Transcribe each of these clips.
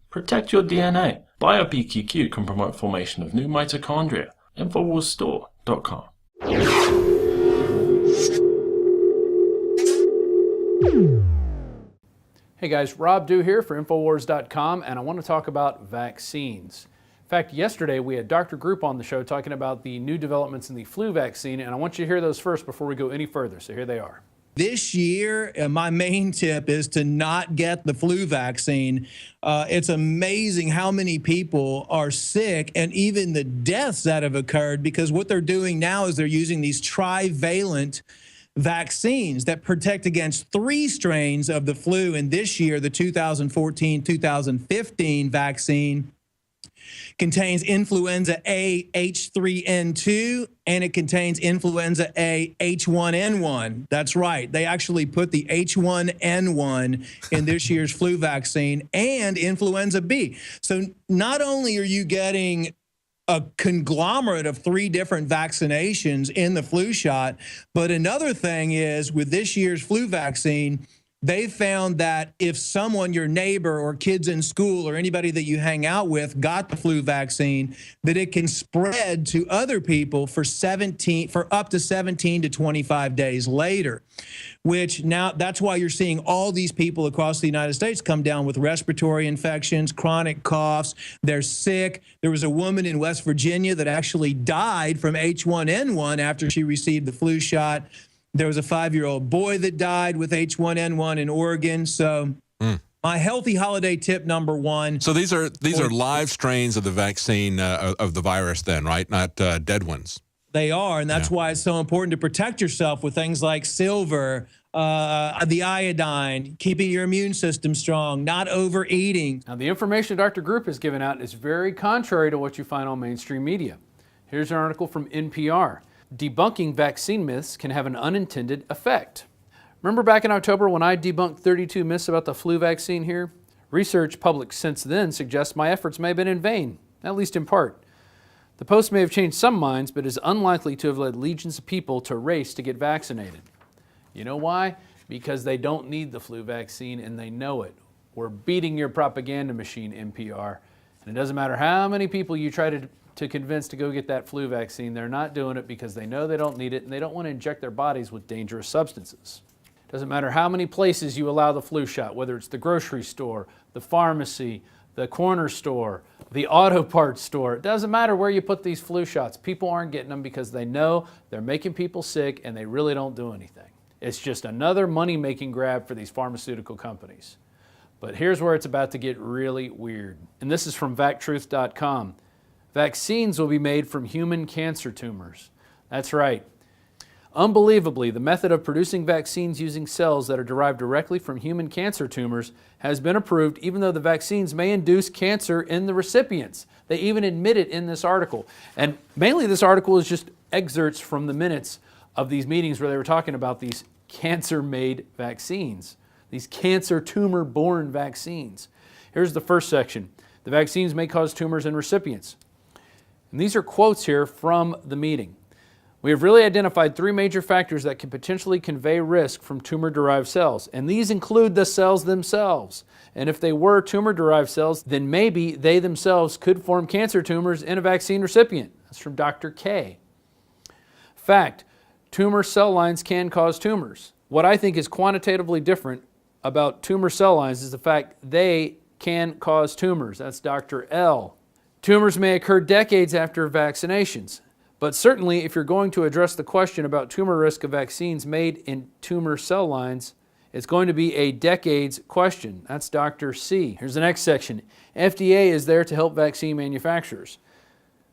Protect your DNA. BioPQQ can promote formation of new mitochondria. Infowarsstore.com. Hey guys, Rob Dew here for Infowars.com, and I want to talk about vaccines. In fact, yesterday we had Dr. Group on the show talking about the new developments in the flu vaccine, and I want you to hear those first before we go any further, so here they are. This year, my main tip is to not get the flu vaccine. It's amazing how many people are sick and even the deaths that have occurred, because what they're doing now is they're using these trivalent vaccines that protect against 3 strains of the flu. And this year, the 2014-2015 vaccine contains influenza A H3N2, and it contains influenza A H1N1. That's right. They actually put the H1N1 in this year's flu vaccine, and influenza B. So not only are you getting a conglomerate of 3 different vaccinations in the flu shot, but another thing is, with this year's flu vaccine, they found that if someone, your neighbor or kids in school or anybody that you hang out with, got the flu vaccine, that it can spread to other people for up to 17 to 25 days later, which now that's why you're seeing all these people across the United States come down with respiratory infections, chronic coughs. They're sick. There was a woman in West Virginia that actually died from H1N1 after she received the flu shot. There was a 5-year-old boy that died with H1N1 in Oregon. So my healthy holiday tip number 1. So these are live strains of the vaccine of the virus then, right? Not dead ones. They are, and that's why it's so important to protect yourself with things like silver, the iodine, keeping your immune system strong, not overeating. Now, the information Dr. Group has given out is very contrary to what you find on mainstream media. Here's an article from NPR. Debunking vaccine myths can have an unintended effect. Remember back in October when I debunked 32 myths about the flu vaccine here? Research published since then suggests my efforts may have been in vain, at least in part. The post may have changed some minds, but is unlikely to have led legions of people to race to get vaccinated. You know why? Because they don't need the flu vaccine and they know it. We're beating your propaganda machine, NPR. And it doesn't matter how many people you try to convince to go get that flu vaccine, they're not doing it because they know they don't need it and they don't want to inject their bodies with dangerous substances. It doesn't matter how many places you allow the flu shot, whether it's the grocery store, the pharmacy, the corner store, the auto parts store. It doesn't matter where you put these flu shots. People aren't getting them because they know they're making people sick and they really don't do anything. It's just another money-making grab for these pharmaceutical companies. But here's where it's about to get really weird. And this is from VacTruth.com. Vaccines will be made from human cancer tumors. That's right. Unbelievably, the method of producing vaccines using cells that are derived directly from human cancer tumors has been approved, even though the vaccines may induce cancer in the recipients. They even admit it in this article. And mainly this article is just excerpts from the minutes of these meetings where they were talking about these cancer-made vaccines, these cancer tumor-borne vaccines. Here's the first section. The vaccines may cause tumors in recipients. And these are quotes here from the meeting. We have really identified 3 major factors that can potentially convey risk from tumor-derived cells, and these include the cells themselves. And if they were tumor-derived cells, then maybe they themselves could form cancer tumors in a vaccine recipient. That's from Dr. K. Fact, tumor cell lines can cause tumors. What I think is quantitatively different about tumor cell lines is the fact they can cause tumors. That's Dr. L. Tumors may occur decades after vaccinations, but certainly if you're going to address the question about tumor risk of vaccines made in tumor cell lines, it's going to be a decades question. That's Dr. C. Here's the next section. FDA is there to help vaccine manufacturers,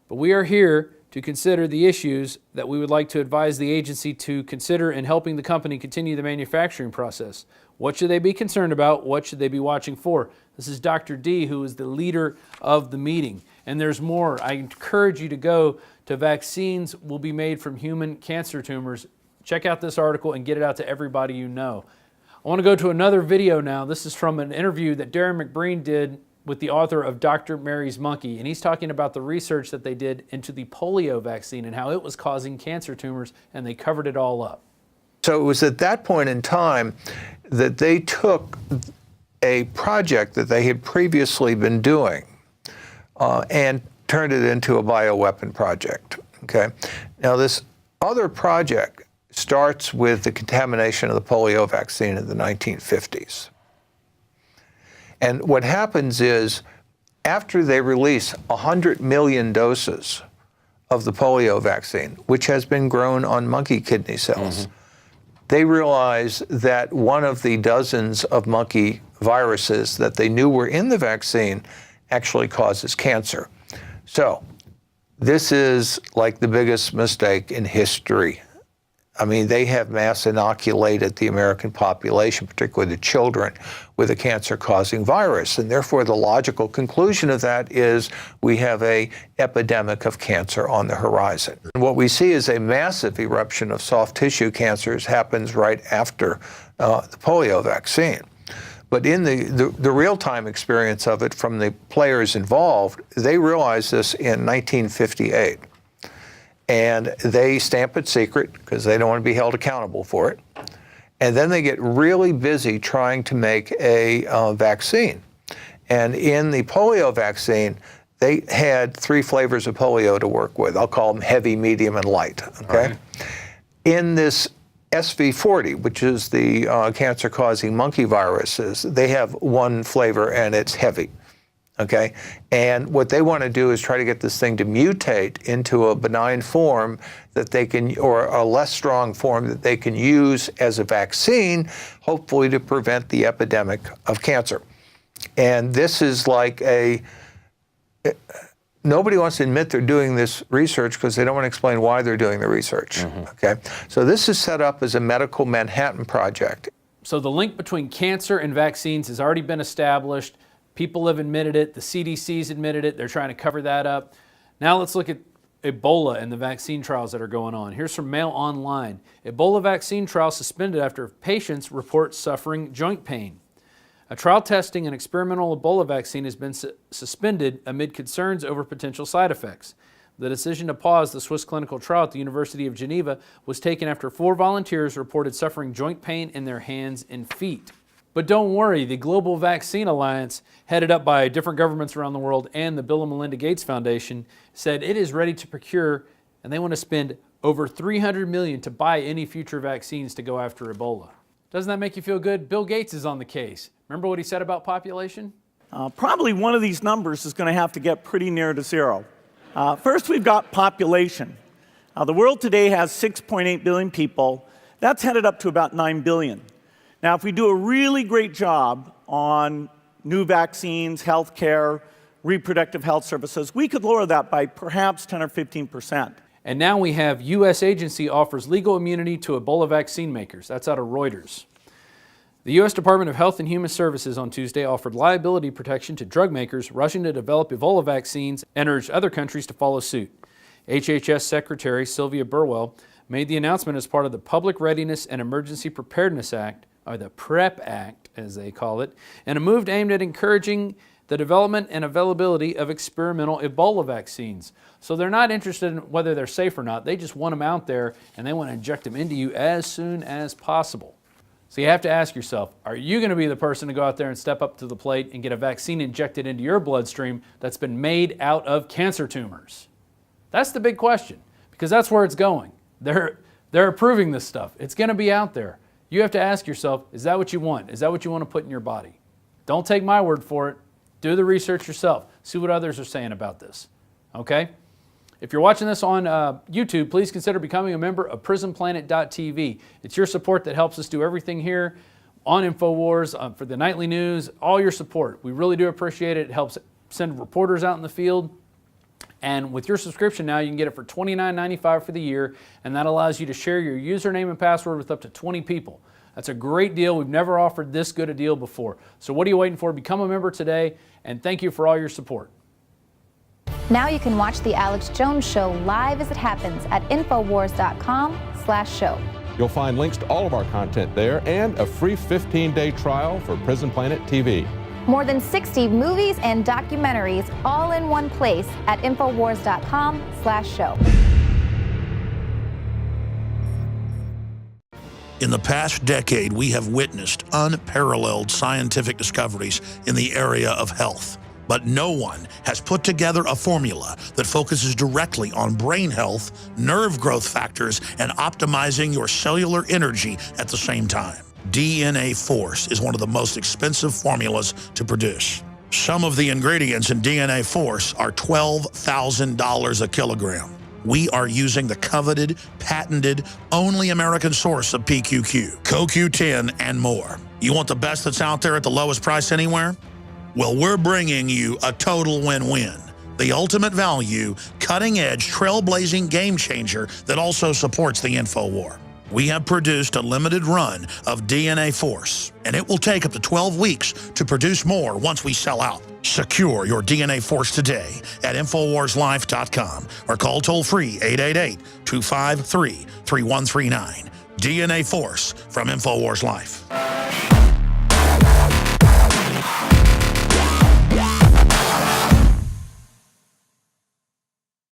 but we are here to consider the issues that we would like to advise the agency to consider in helping the company continue the manufacturing process. What should they be concerned about? What should they be watching for? This is Dr. D, who is the leader of the meeting. And there's more. I encourage you to go to Vaccines Will Be Made from Human Cancer Tumors. Check out this article and get it out to everybody you know. I want to go to another video now. This is from an interview that Darren McBreen did with the author of Dr. Mary's Monkey. And he's talking about the research that they did into the polio vaccine and how it was causing cancer tumors, and they covered it all up. So it was at that point in time that they took a project that they had previously been doing and turned it into a bioweapon project. Okay. Now, this other project starts with the contamination of the polio vaccine in the 1950s. And what happens is, after they release 100 million doses of the polio vaccine, which has been grown on monkey kidney cells, they realize that one of the dozens of monkey viruses that they knew were in the vaccine actually causes cancer. So this is like the biggest mistake in history. I mean, they have mass inoculated the American population, particularly the children, with a cancer-causing virus. And therefore, the logical conclusion of that is we have an epidemic of cancer on the horizon. And what we see is a massive eruption of soft tissue cancers happens right after the polio vaccine. But in the real-time experience of it from the players involved, they realized this in 1958. And they stamp it secret because they don't want to be held accountable for it. And then they get really busy trying to make a vaccine. And in the polio vaccine, they had 3 flavors of polio to work with. I'll call them heavy, medium, and light. Okay. Right. In this SV40, which is the cancer-causing monkey viruses, they have one flavor, and it's heavy. Okay, and what they want to do is try to get this thing to mutate into a benign form that they can, or a less strong form that they can use as a vaccine, hopefully to prevent the epidemic of cancer. And this is like nobody wants to admit they're doing this research because they don't want to explain why they're doing the research. Okay, so this is set up as a medical Manhattan project. So the link between cancer and vaccines has already been established. People have admitted it. The CDC's admitted it. They're trying to cover that up. Now let's look at Ebola and the vaccine trials that are going on. Here's from Mail Online. Ebola vaccine trial suspended after patients report suffering joint pain. A trial testing an experimental Ebola vaccine has been suspended amid concerns over potential side effects. The decision to pause the Swiss clinical trial at the University of Geneva was taken after 4 volunteers reported suffering joint pain in their hands and feet. But don't worry, the Global Vaccine Alliance, headed up by different governments around the world and the Bill and Melinda Gates Foundation, said it is ready to procure, and they want to spend over $300 million to buy any future vaccines to go after Ebola. Doesn't that make you feel good? Bill Gates is on the case. Remember what he said about population? Probably one of these numbers is going to have to get pretty near to 0. First, we've got population. The world today has 6.8 billion people. That's headed up to about 9 billion. Now, if we do a really great job on new vaccines, healthcare, reproductive health services, we could lower that by perhaps 10 or 15%. And now we have U.S. agency offers legal immunity to Ebola vaccine makers. That's out of Reuters. The U.S. Department of Health and Human Services on Tuesday offered liability protection to drug makers rushing to develop Ebola vaccines and urged other countries to follow suit. HHS Secretary Sylvia Burwell made the announcement as part of the Public Readiness and Emergency Preparedness Act, or the PrEP Act, as they call it, and a move aimed at encouraging the development and availability of experimental Ebola vaccines. So they're not interested in whether they're safe or not. They just want them out there, and they want to inject them into you as soon as possible. So you have to ask yourself, are you going to be the person to go out there and step up to the plate and get a vaccine injected into your bloodstream that's been made out of cancer tumors? That's the big question, because that's where it's going. They're approving this stuff. It's going to be out there. You have to ask yourself, is that what you want? Is that what you want to put in your body? Don't take my word for it. Do the research yourself. See what others are saying about this. Okay? If you're watching this on YouTube, please consider becoming a member of PrisonPlanet.tv. It's your support that helps us do everything here on Infowars, for the nightly news, all your support. We really do appreciate it. It helps send reporters out in the field. And with your subscription now, you can get it for $29.95 for the year, and that allows you to share your username and password with up to 20 people. That's a great deal. We've never offered this good a deal before. So what are you waiting for? Become a member today, and thank you for all your support. Now you can watch The Alex Jones Show live as it happens at Infowars.com/show. You'll find links to all of our content there and a free 15-day trial for Prison Planet TV. More than 60 movies and documentaries all in one place at Infowars.com/show. In the past decade, we have witnessed unparalleled scientific discoveries in the area of health. But no one has put together a formula that focuses directly on brain health, nerve growth factors, and optimizing your cellular energy at the same time. DNA Force is one of the most expensive formulas to produce. Some of the ingredients in DNA Force are $12,000 a kilogram. We are using the coveted, patented, only American source of PQQ, CoQ10, and more. You want the best that's out there at the lowest price anywhere? Well, we're bringing you a total win-win. The ultimate value, cutting-edge, trailblazing game changer that also supports the InfoWar. We have produced a limited run of DNA Force, and it will take up to 12 weeks to produce more once we sell out. Secure your DNA Force today at InfoWarsLife.com or call toll-free 888-253-3139. DNA Force from InfoWars Life.